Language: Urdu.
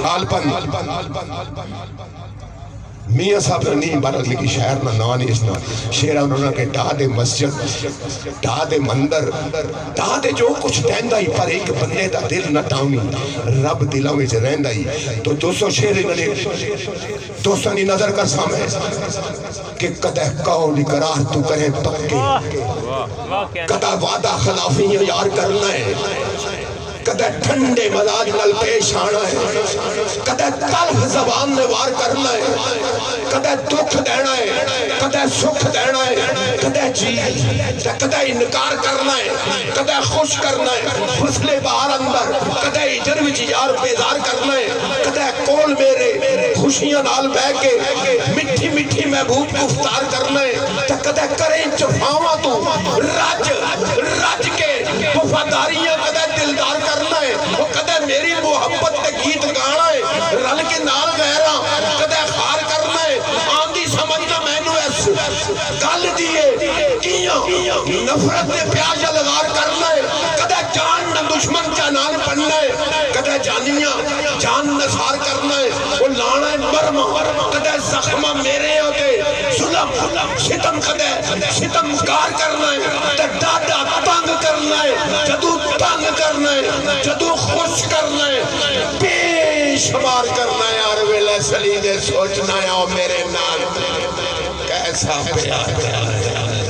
غالباً میاں صاحب نے نہیں بارک لکی شہر نہ نانی اس نہ شیرہ انہوں نے کہ ڈا دے مسجد ڈا دے مندر ڈا دے جو کچھ دیندہ ہی پر ایک بندے دا دل نہ ٹاؤنی رب دلوں میں سے رہندہ ہی تو 200 شیر انہوں نے 200 نی نظر کر سامنے کہ قدہ قول اقرار تو کریں پکے قدہ وعدہ خلافیاں یار کرنا ہے کدے ٹھنڈے مزاج نل پیش آنا ہے کدے تلخ زبان نے وار کرنا ہے کدے دکھ دینا ہے کدے سکھ دینا ہے کدے جی کدے انکار کرنا ہے کدے خوش کرنا ہے فصلے باہر اندر کدے اجر وچ یار بیزار کرنا ہے کدے کول میرے خوشیاں نال بہ کے مٹھی مٹھی محبوب گفتار کرنا ہے کدے کریں چفاواں تو رج کے وفاداریاں کدے دلدار کرنا ہے وہ کدے میری محبت تے گیت گانا ہے رل کے نال غیراں کدے خار کرنا ہے آندھی سمجھنا میں نو ایس گل دیئے کیاں نفرت تے پیاج لگار کرنا ہے کدے جان نہ دشمن جانان پڑھنا ہے کدے جانیاں جان نثار کرنا ہے وہ لانا ہے مرمہ کدے زخمہ میرے ہوتے ظلم ستم کدے ستم کار کرنا ہے تے ڈاڈا تنگ کرنا ہے جدو تنگ کرنا ہے جدو خوش کرنا ہے بے شمار کرنا ہے اور ویلے سلیدے سوچنا ہے او میرے نام کیسا پیار ہے